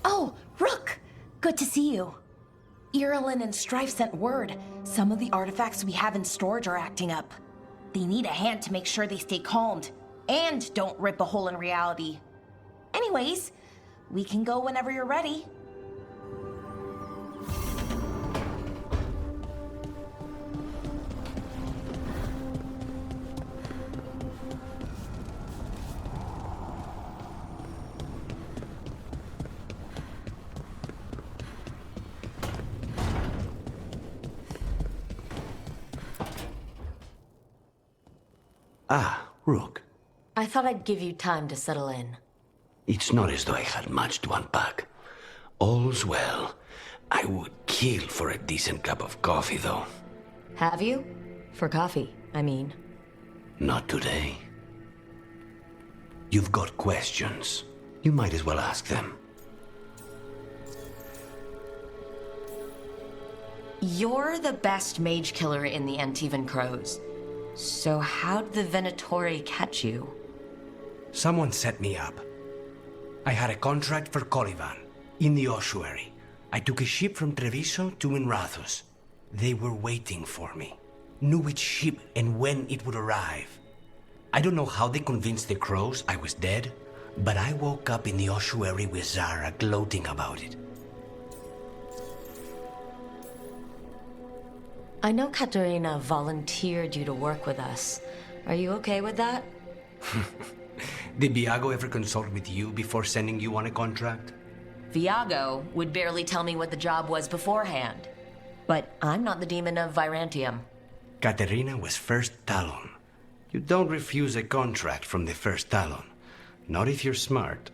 Oh, Rook! Good to see you. Irilyn and Strife sent word. Some of the artifacts we have in storage are acting up. They need a hand to make sure they stay calmed, and don't rip a hole in reality. Anyways, we can go whenever you're ready. Ah, Rook. I thought I'd give you time to settle in. It's not as though I had much to unpack. All's well. I would kill for a decent cup of coffee, though. Have you? For coffee, I mean. Not today. You've got questions. You might as well ask them. You're the best mage killer in the Antivan Crows. So how'd the Venatori catch you? Someone set me up. I had a contract for Colivan, in the ossuary. I took a ship from Treviso to Minrathus. They were waiting for me. Knew which ship and when it would arrive. I don't know how they convinced the Crows I was dead, but I woke up in the ossuary with Zara gloating about it. I know Katerina volunteered you to work with us. Are you okay with that? Did Viago ever consult with you before sending you on a contract? Viago would barely tell me what the job was beforehand. But I'm not the demon of Virantium. Katerina was first Talon. You don't refuse a contract from the first Talon. Not if you're smart.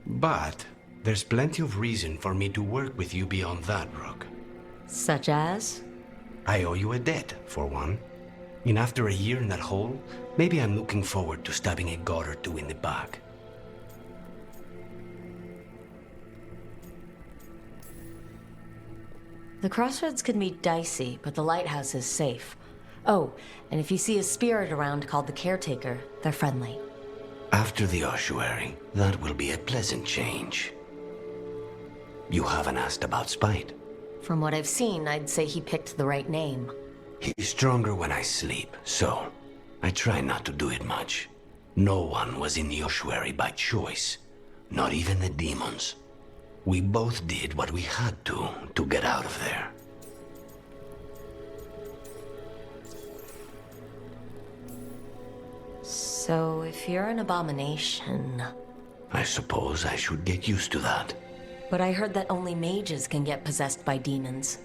But there's plenty of reason for me to work with you beyond that, Rook. Such as? I owe you a debt, for one. And after a year in that hole, maybe I'm looking forward to stabbing a god or two in the back. The crossroads can be dicey, but the lighthouse is safe. Oh, and if you see a spirit around called the Caretaker, they're friendly. After the ossuary, that will be a pleasant change. You haven't asked about Spite. From what I've seen, I'd say he picked the right name. He's stronger when I sleep, so I try not to do it much. No one was in the ossuary by choice, not even the demons. We both did what we had to get out of there. So if you're an abomination... I suppose I should get used to that. But I heard that only mages can get possessed by demons.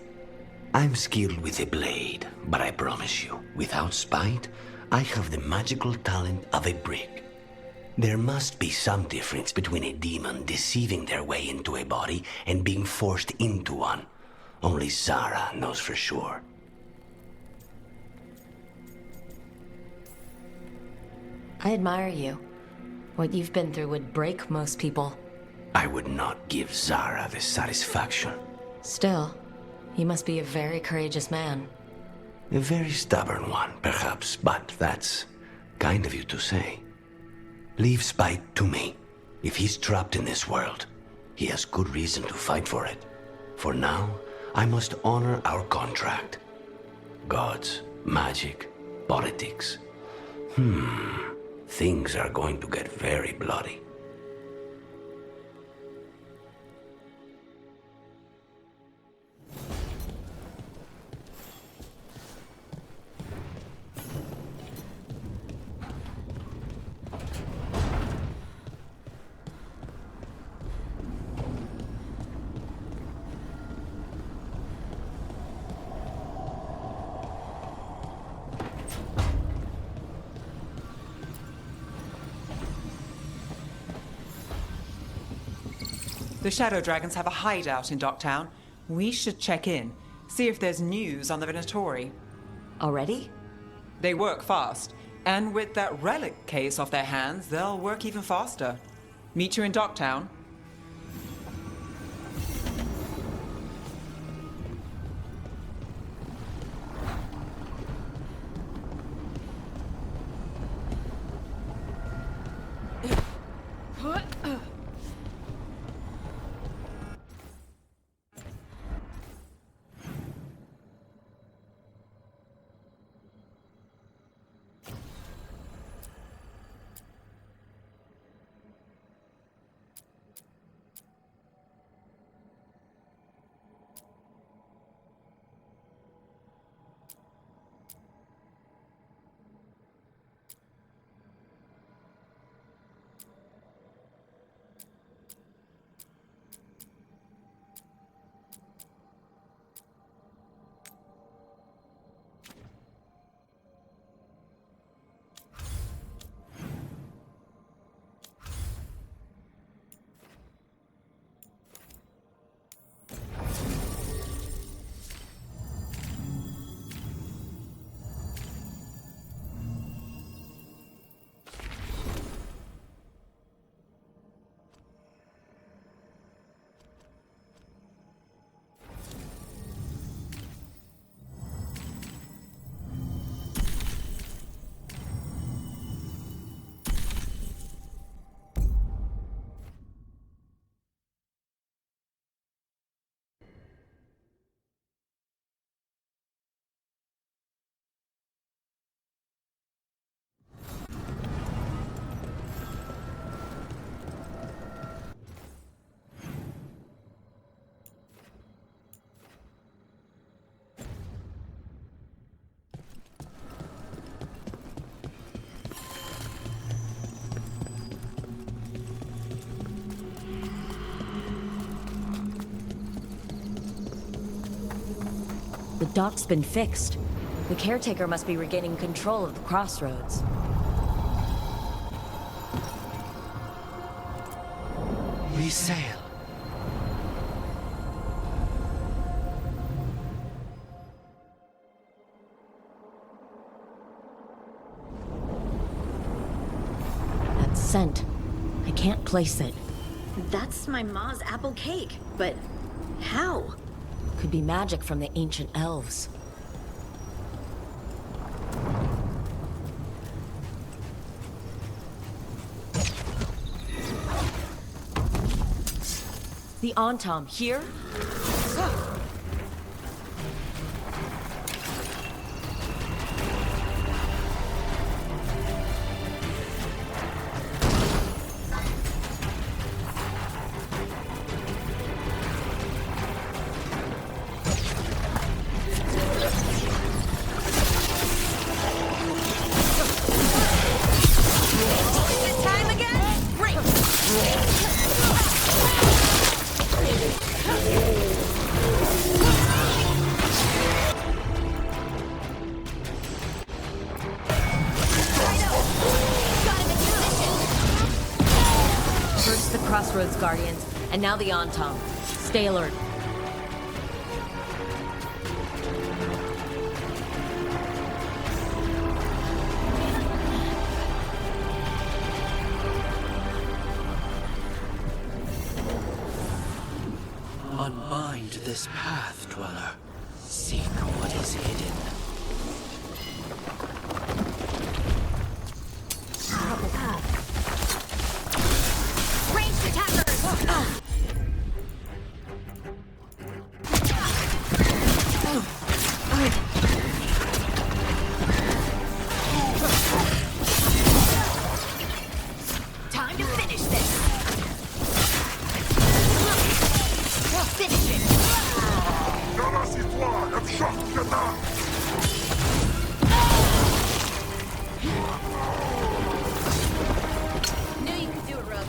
I'm skilled with a blade, but I promise you, without Spite, I have the magical talent of a brick. There must be some difference between a demon deceiving their way into a body and being forced into one. Only Zara knows for sure. I admire you. What you've been through would break most people. I would not give Zara the satisfaction. Still, you must be a very courageous man. A very stubborn one, perhaps, but that's kind of you to say. Leave Spite to me. If he's trapped in this world, he has good reason to fight for it. For now, I must honor our contract. Gods, magic, politics. Things are going to get very bloody. The Shadow Dragons have a hideout in Docktown. We should check in, see if there's news on the Venatori. Already? They work fast, and with that relic case off their hands, they'll work even faster. Meet you in Docktown. The dock's been fixed. The caretaker must be regaining control of the crossroads. We sail. That scent. I can't place it. That's my ma's apple cake, but how? Could be magic from the ancient elves. The Antom here? First the Crossroads Guardians, and now the Antom. Stay alert. Unbind this path, Dweller. Seek what is hidden. Ranged attackers! Time to finish this! Finish it! Knew you could do it, Rogue.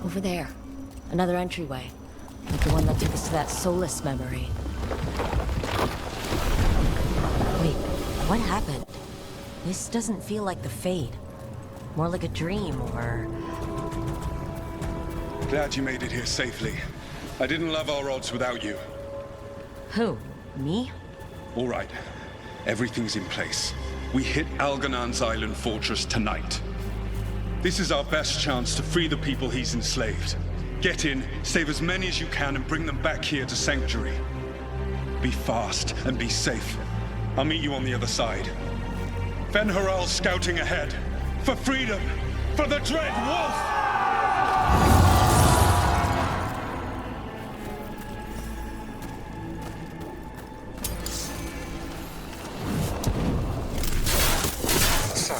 Over there. Another entryway. Like the one that took us to that Solus memory. Wait, what happened? This doesn't feel like the Fade. More like a dream, or... Glad you made it here safely. I didn't love our odds without you. Who? Me? All right. Everything's in place. We hit Algernon's island fortress tonight. This is our best chance to free the people he's enslaved. Get in, save as many as you can, and bring them back here to Sanctuary. Be fast and be safe. I'll meet you on the other side. Fen-Haral's scouting ahead. For freedom! For the Dread Wolf! So,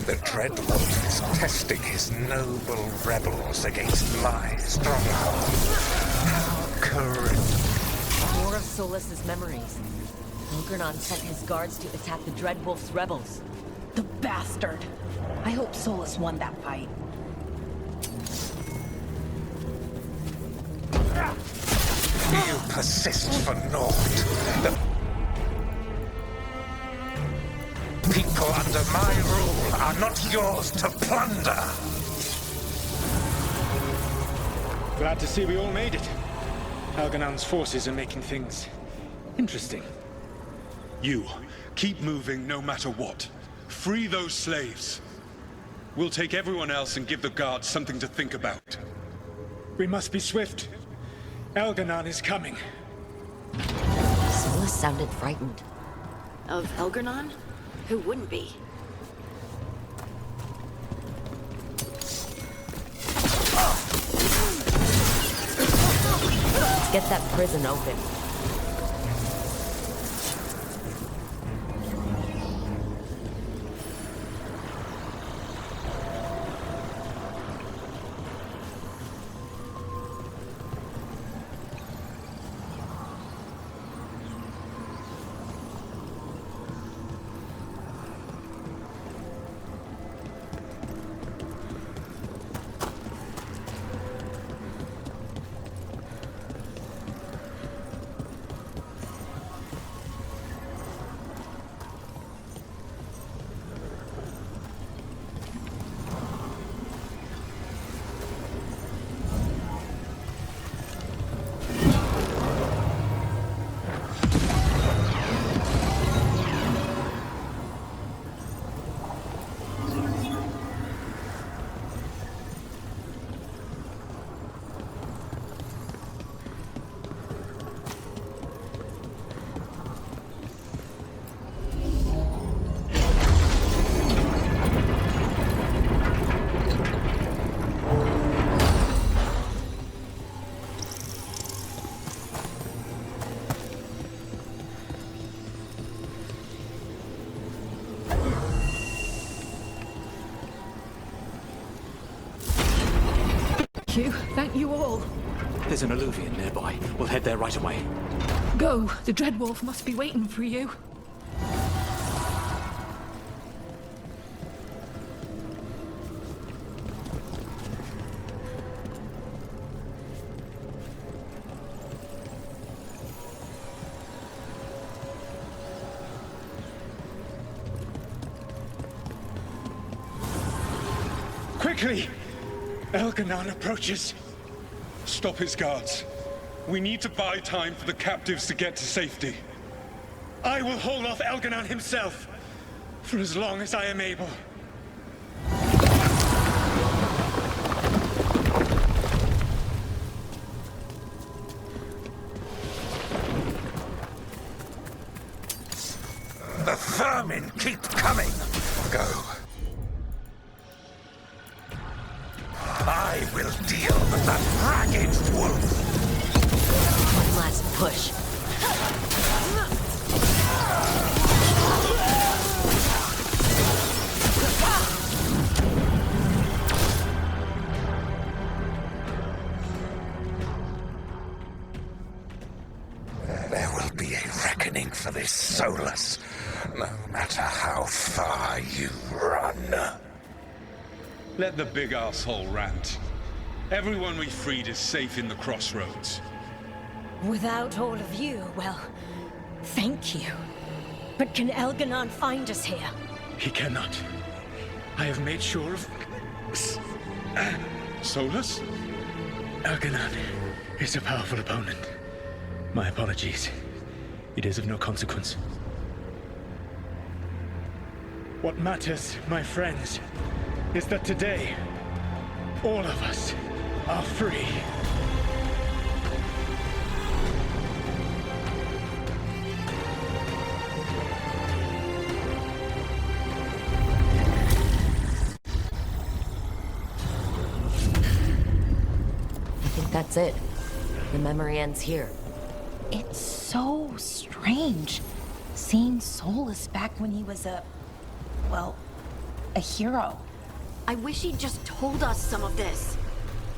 the Dread Wolf is testing his noble rebels against my stronghold. How correct. More of Solus's memories. Algernon sent his guards to attack the Dread Wolf's rebels. The bastard. I hope Solus won that fight. You persist for naught. The people under my rule are not yours to plunder. Glad to see we all made it. Algernon's forces are making things interesting. You, keep moving no matter what. Free those slaves. We'll take everyone else and give the guards something to think about. We must be swift. Algernon is coming. Solus sounded frightened. Of Algernon? Who wouldn't be? Let's get that prison open. There's an alluvion nearby. We'll head there right away. Go. The Dreadwolf must be waiting for you. Quickly! Elganon approaches. Stop his guards. We need to buy time for the captives to get to safety. I will hold off Elganon himself, for as long as I am able. The vermin keep coming! Go. I will deal with that ragged wolf! One last push. There will be a reckoning for this Solus, no matter how far you run. Let the big asshole rant. Everyone we freed is safe in the crossroads. Without all of you, well, thank you. But can Elganon find us here? He cannot. I have made sure of... Solus? Elganon is a powerful opponent. My apologies. It is of no consequence. What matters, my friends, is that today, all of us are free. I think that's it. The memory ends here. It's so strange seeing Solus back when he was well, a hero. I wish he'd just told us some of this.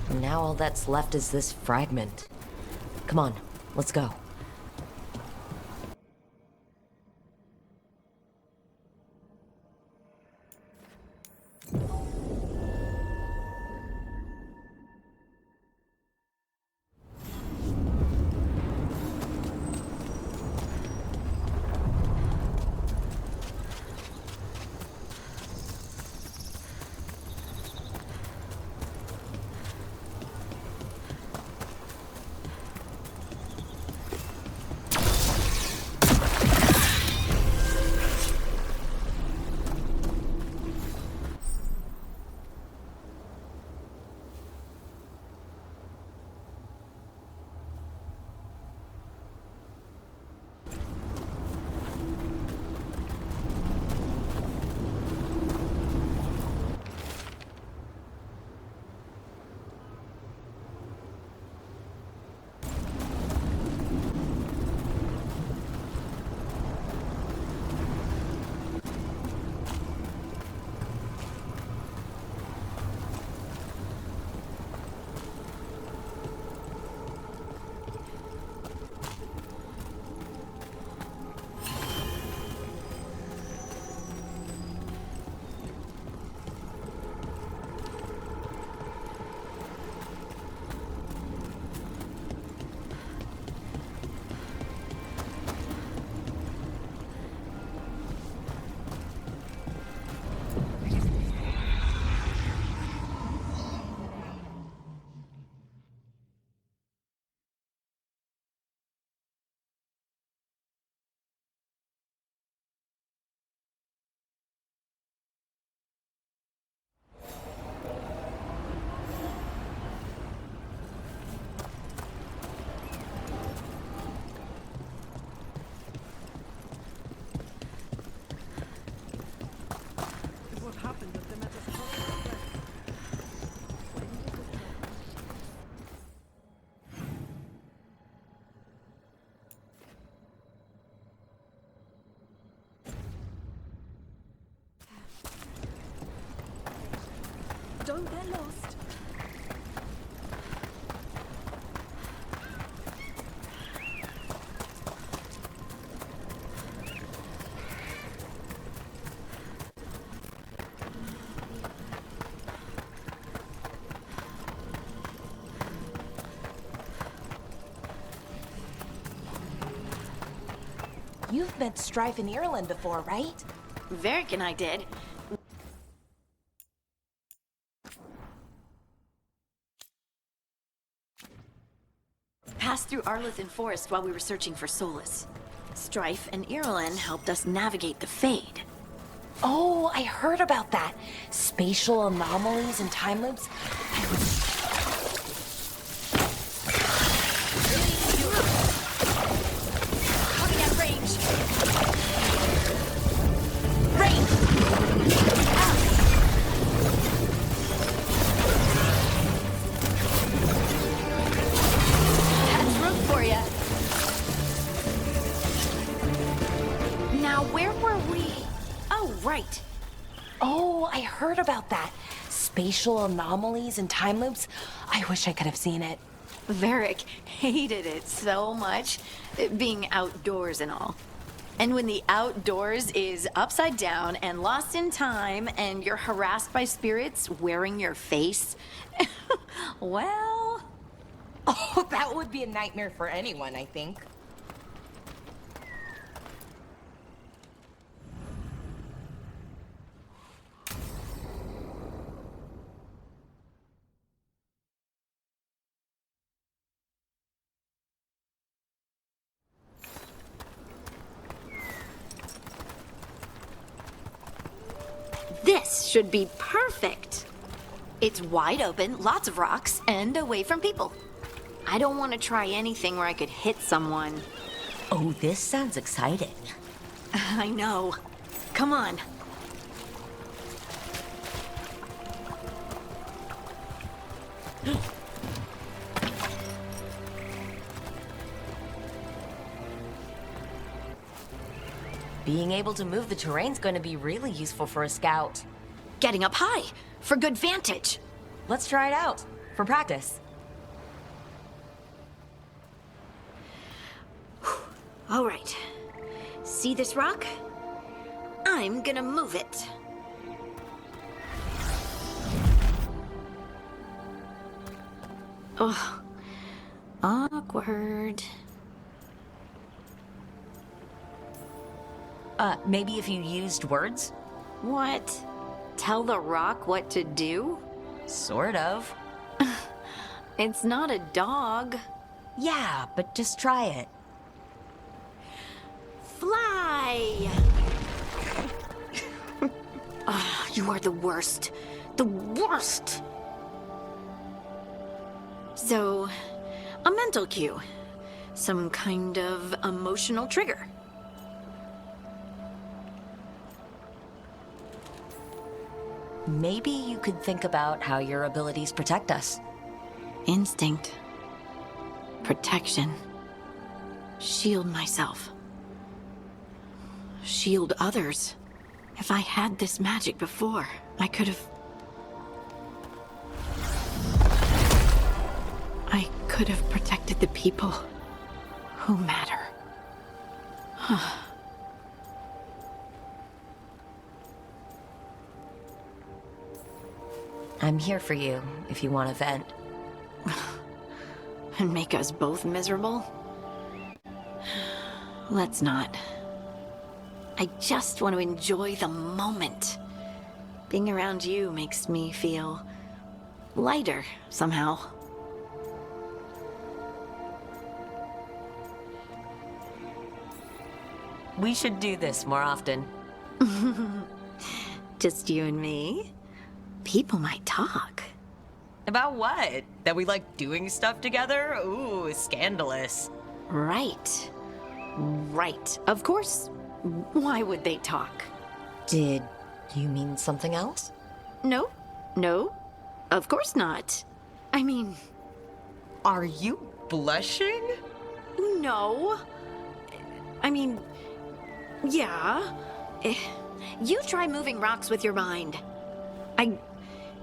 And now all that's left is this fragment. Come on, let's go. Don't get lost. You've met Strife in Ireland before, right? Varric and I did. Passed through Arlethan Forest while we were searching for Solace. Strife and Irulan helped us navigate the Fade. Oh, I heard about that. Spatial anomalies and time loops. Coming at range. That's room for ya. Now, where were we? Oh, right. Oh, I heard about that. Spatial anomalies and time loops. I wish I could have seen it. Varric hated it so much, being outdoors and all. And when the outdoors is upside down and lost in time and you're harassed by spirits wearing your face, well... Oh, that would be a nightmare for anyone, I think. This should be perfect. It's wide open, lots of rocks, and away from people. I don't want to try anything where I could hit someone. Oh, this sounds exciting. I know. Come on. Being able to move the terrain's going to be really useful for a scout. Getting up high for good vantage. Let's try it out for practice. All right. See this rock? I'm gonna move it. Oh, awkward. Maybe if you used words? What? Tell the rock what to do? Sort of. It's not a dog. Yeah, but just try it. Fly! Oh, you are the worst. The worst! So, a mental cue. Some kind of emotional trigger. Maybe you could think about how your abilities protect us. Instinct. Protection. Shield myself. Shield others. If I had this magic before, I could have... I could have protected the people who matter. I'm here for you if you want to vent. And make us both miserable? Let's not. I just want to enjoy the moment. Being around you makes me feel lighter somehow. We should do this more often. Just you and me? People might talk. About what? That we like doing stuff together? Ooh, scandalous. Right. Right. Of course. Why would they talk? Did you mean something else? No. No. Of course not. I mean... Are you blushing? No. I mean... Yeah. You try moving rocks with your mind.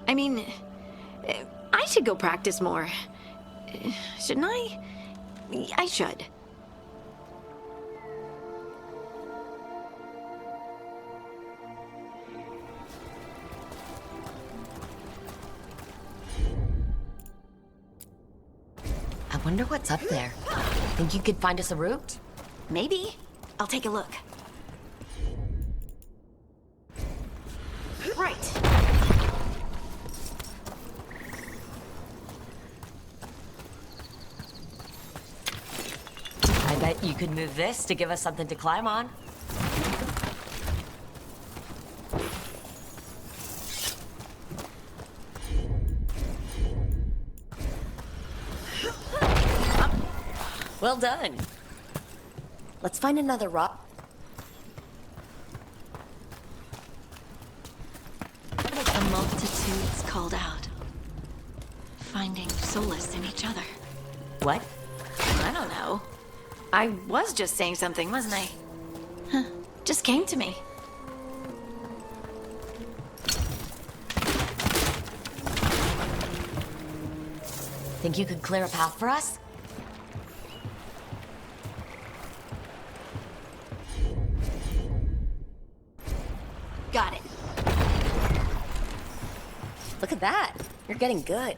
I mean... I should go practice more. Shouldn't I? I should. I wonder what's up there. Think you could find us a route? Maybe. I'll take a look. Right. I bet you could move this to give us something to climb on. Well done. Let's find another rock. The multitudes called out, finding solace in each other. What? I don't know. I was just saying something, wasn't I? Huh. Just came to me. Think you could clear a path for us? Got it. Look at that. You're getting good.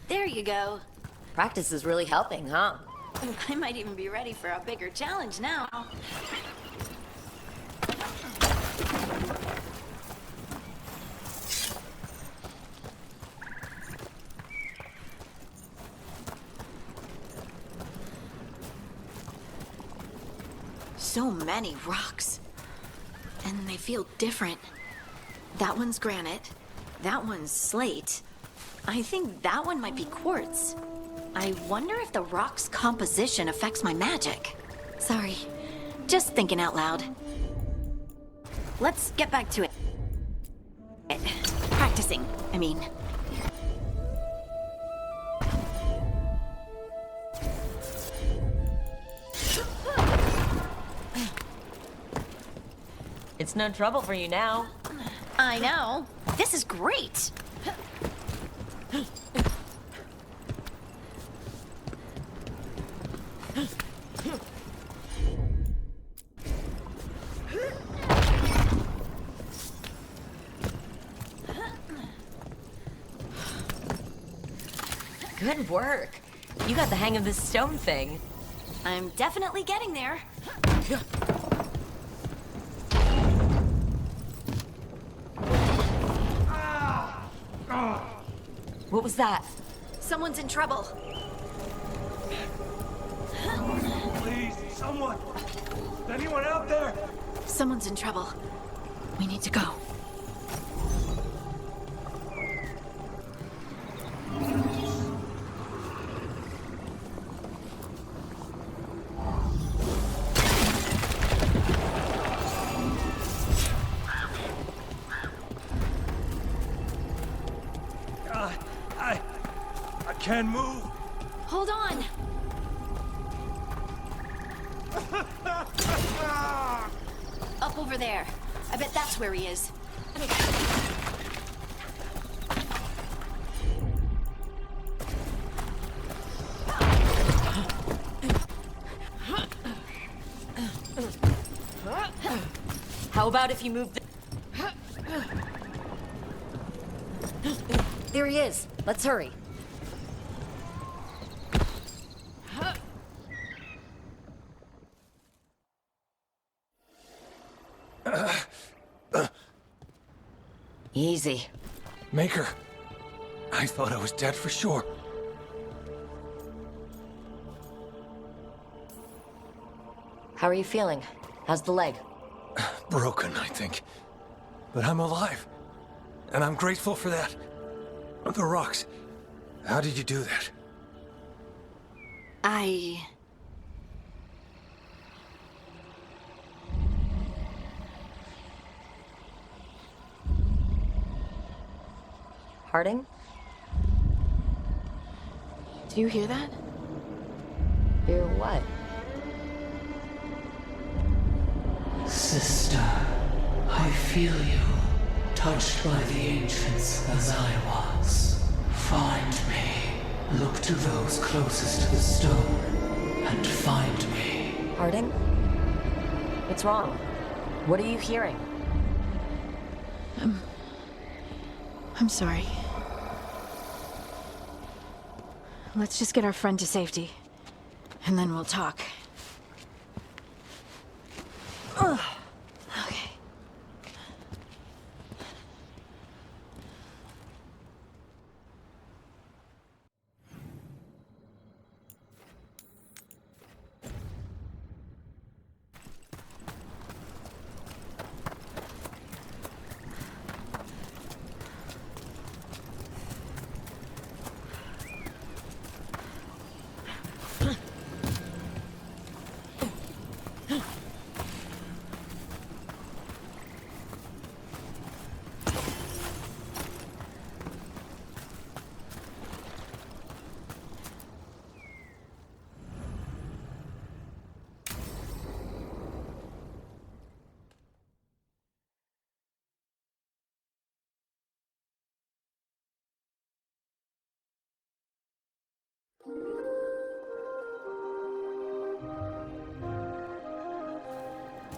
There you go. Practice is really helping, huh? I might even be ready for a bigger challenge now. So many rocks. And they feel different. That one's granite. That one's slate. I think that one might be quartz. I wonder if the rock's composition affects my magic. Sorry, just thinking out loud. Let's get back to it. Practicing, I mean. It's no trouble for you now. I know. This is great. Good work. You got the hang of this stone thing. I'm definitely getting there. What was that? Someone's in trouble. Please, someone! Is anyone out there? Someone's in trouble. We need to go. I can't move. Hold on. Up over there. I bet that's where he is. How about if you move There he is. Let's hurry. Easy. Maker, I thought I was dead for sure. How are you feeling? How's the leg? Broken, I think. But I'm alive. And I'm grateful for that. The rocks. How did you do that? Harding? Do you hear that? Hear what? Sister, I feel you, touched by the ancients as I was. Find me. Look to those closest to the stone, and find me. Harding? What's wrong? What are you hearing? I'm sorry. Let's just get our friend to safety, and then we'll talk. Ugh. Okay.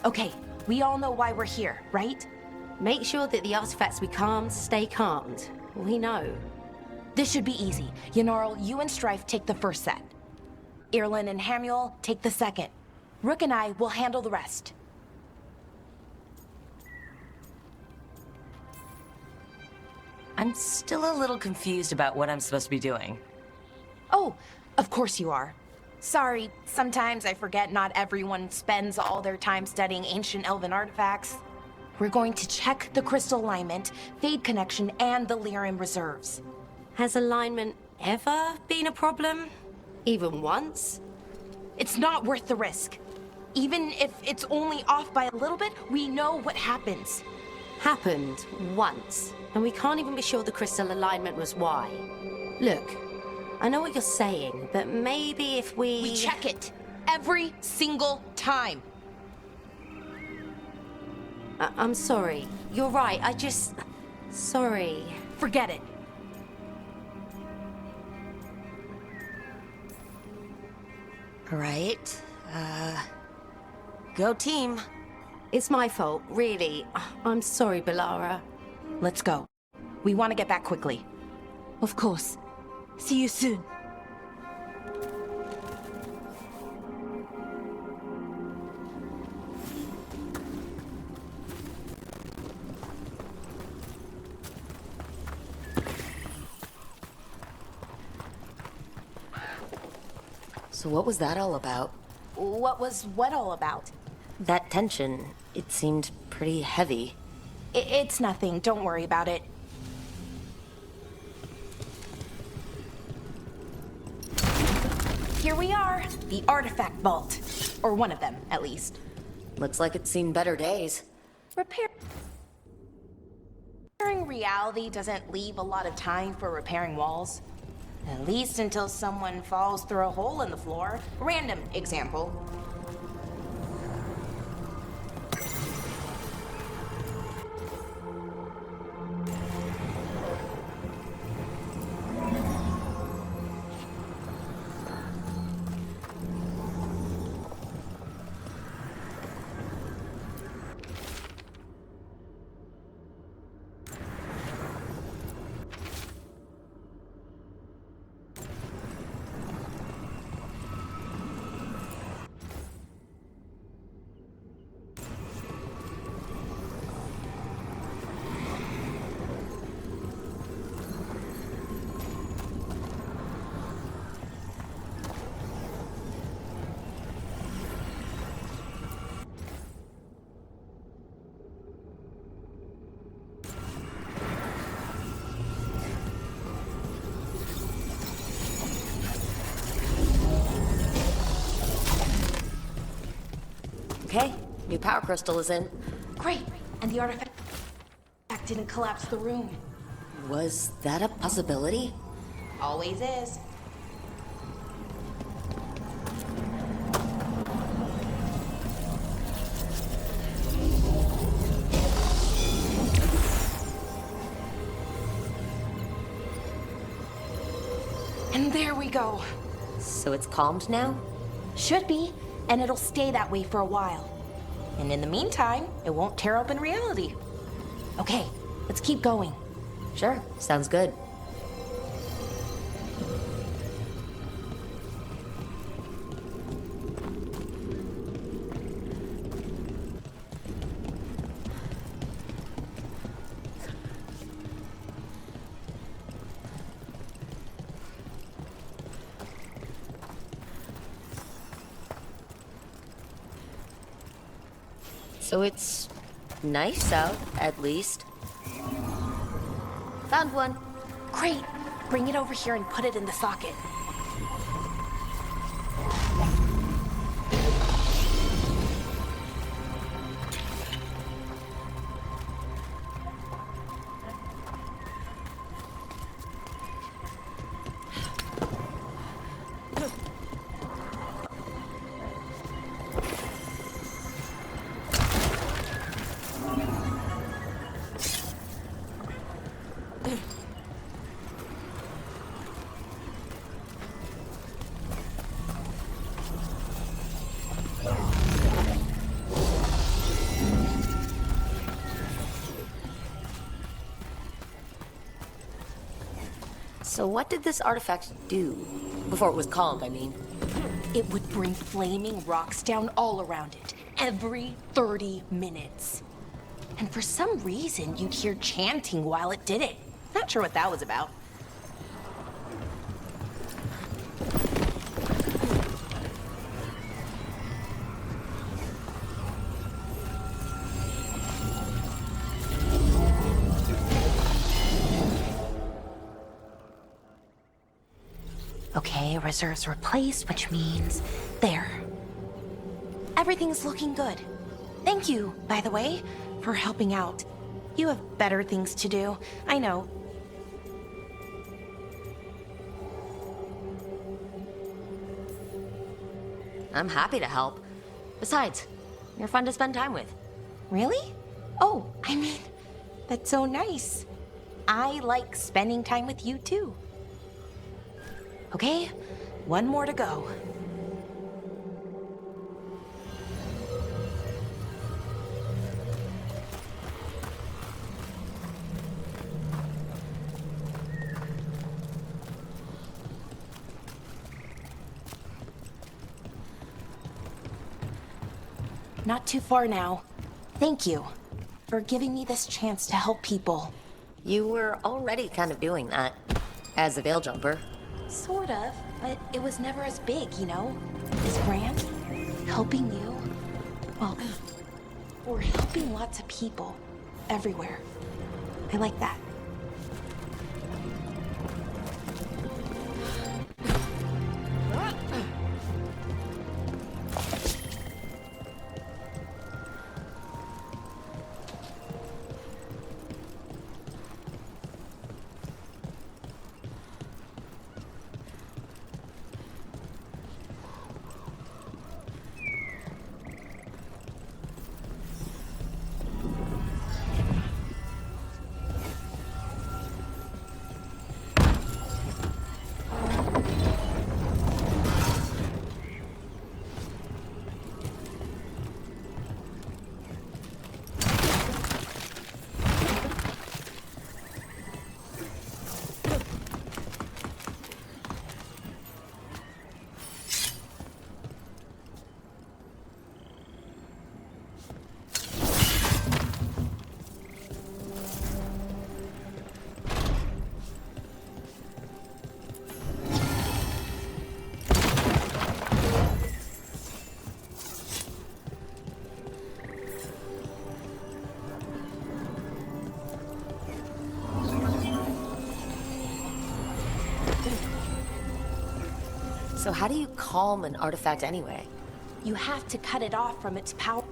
Okay, we all know why we're here, right? Make sure that the artifacts we calmed stay calmed. We know. This should be easy. Yanarl, you and Strife take the first set. Irlin and Hamuel take the second. Rook and I will handle the rest. I'm still a little confused about what I'm supposed to be doing. Oh, of course you are. Sorry, sometimes I forget not everyone spends all their time studying ancient elven artifacts. We're going to check the crystal alignment, fade connection, and the lyrium reserves. Has alignment ever been a problem? Even once? It's not worth the risk. Even if it's only off by a little bit, we know what happens. Happened once, and we can't even be sure the crystal alignment was why. Look, I know what you're saying, but maybe if we... We check it every single time. I'm sorry. You're right, Sorry. Forget it. Right. Go team. It's my fault, really. I'm sorry, Balara. Let's go. We want to get back quickly. Of course. See you soon. So what was that all about? What was what all about? That tension, it seemed pretty heavy. It's nothing. Don't worry about it. Here we are, the artifact vault. Or one of them, at least. Looks like it's seen better days. Repairing reality doesn't leave a lot of time for repairing walls. At least until someone falls through a hole in the floor. Random example. Okay, new power crystal is in. Great, and the artifact didn't collapse the room. Was that a possibility? Always is. And there we go. So it's calmed now? Should be, and it'll stay that way for a while. And in the meantime, it won't tear open reality. Okay, Let's keep going. Sure, sounds good. So it's nice out, at least. Found one. Great. Bring it over here and put it in the socket. So what did this artifact do? Before it was called, I mean. It would bring flaming rocks down all around it, every 30 minutes. And for some reason, you'd hear chanting while it did it. Not sure what that was about. Okay, reserves replaced, which means there. Everything's looking good. Thank you, by the way, for helping out. You have better things to do, I know. I'm happy to help. Besides, you're fun to spend time with. Really? Oh, I mean, that's so nice. I like spending time with you too. Okay, one more to go. Not too far now. Thank you for giving me this chance to help people. You were already kind of doing that, as a veil jumper. Sort of, but it was never as big, you know? As grand. Helping you. Well, we're helping lots of people. Everywhere. I like that. So how do you calm an artifact anyway? You have to cut it off from its power.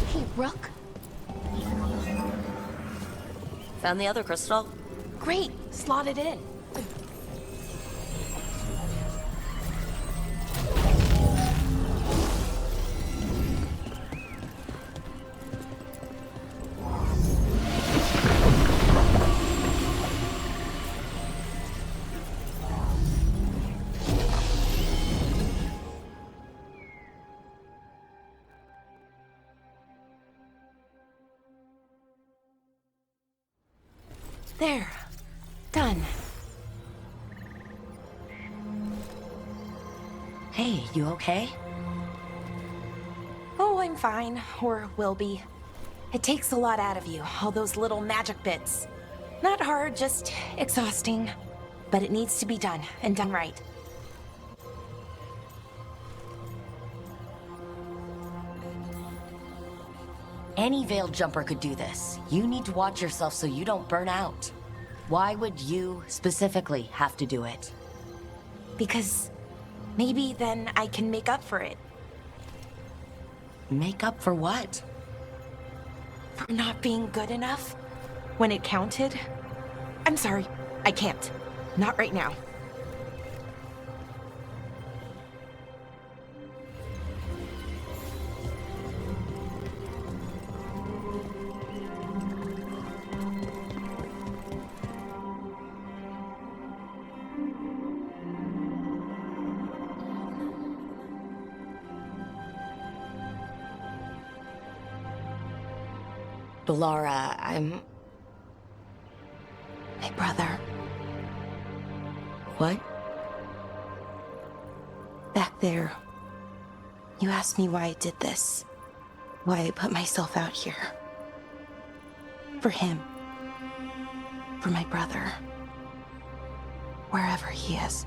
Hey, Rook. Found the other crystal? Great, slot it in. There. Done. Hey, you okay? Oh, I'm fine. Or will be. It takes a lot out of you, all those little magic bits. Not hard, just exhausting. But it needs to be done, and done right. Any veiled jumper could do this. You need to watch yourself so you don't burn out. Why would you, specifically, have to do it? Because maybe then I can make up for it. Make up for what? For not being good enough when it counted. I'm sorry, I can't. Not right now. Laura, I'm... My brother. What? Back there. You asked me why I did this. Why I put myself out here. For him. For my brother. Wherever he is.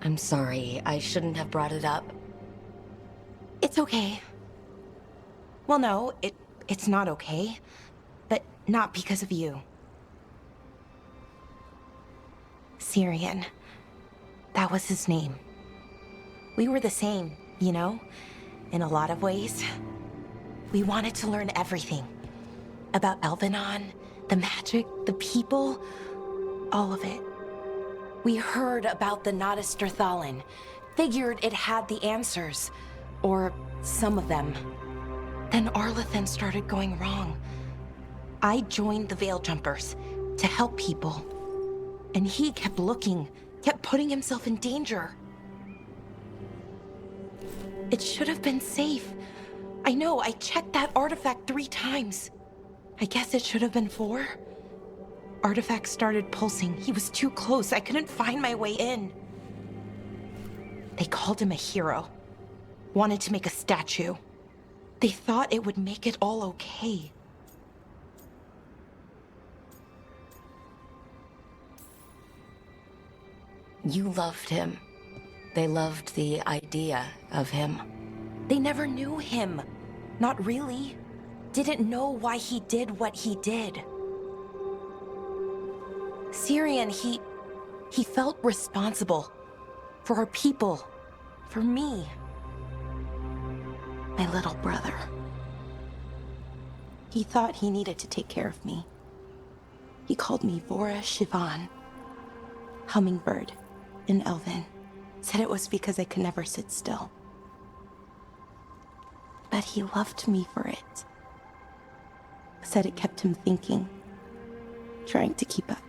I'm sorry. I shouldn't have brought it up. It's okay. Well, no, it's not okay. But not because of you. Syrian. That was his name. We were the same, you know? In a lot of ways. We wanted to learn everything. About Elvenon, the magic, the people, all of it. We heard about the Notisterthalin, figured it had the answers, or some of them. Then Arlathan started going wrong. I joined the Veil Jumpers to help people. And he kept looking, kept putting himself in danger. It should have been safe. I know, I checked that artifact 3 times. I guess it should have been 4. Artifact started pulsing. He was too close. I couldn't find my way in. They called him a hero. Wanted to make a statue. They thought it would make it all okay. You loved him. They loved the idea of him. They never knew him. Not really. Didn't know why he did what he did. Syrian, he felt responsible. For our people. For me. My little brother. He thought he needed to take care of me. He called me Vora Shivan. Hummingbird in Elven. Said it was because I could never sit still. But he loved me for it. Said it kept him thinking. Trying to keep up.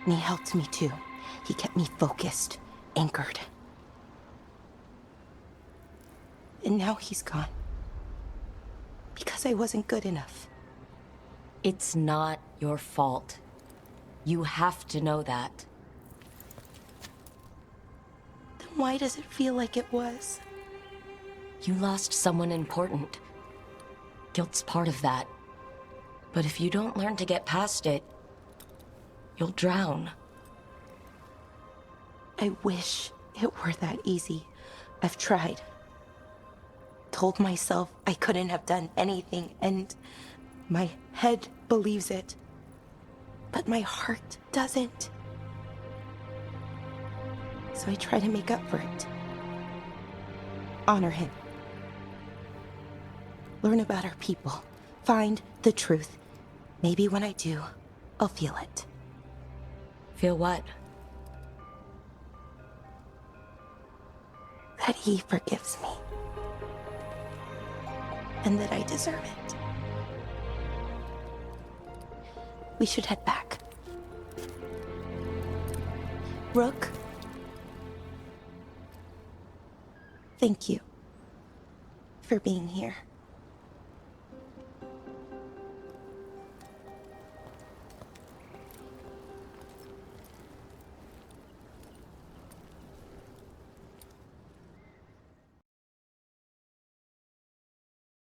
And he helped me too. He kept me focused, anchored. And now he's gone. Because I wasn't good enough. It's not your fault. You have to know that. Then why does it feel like it was? You lost someone important. Guilt's part of that. But if you don't learn to get past it, you'll drown. I wish it were that easy. I've tried. Told myself I couldn't have done anything, and my head believes it. But my heart doesn't. So I try to make up for it. Honor him. Learn about our people. Find the truth. Maybe when I do, I'll feel it. Feel what? That he forgives me. And that I deserve it. We should head back. Rook. Thank you for being here.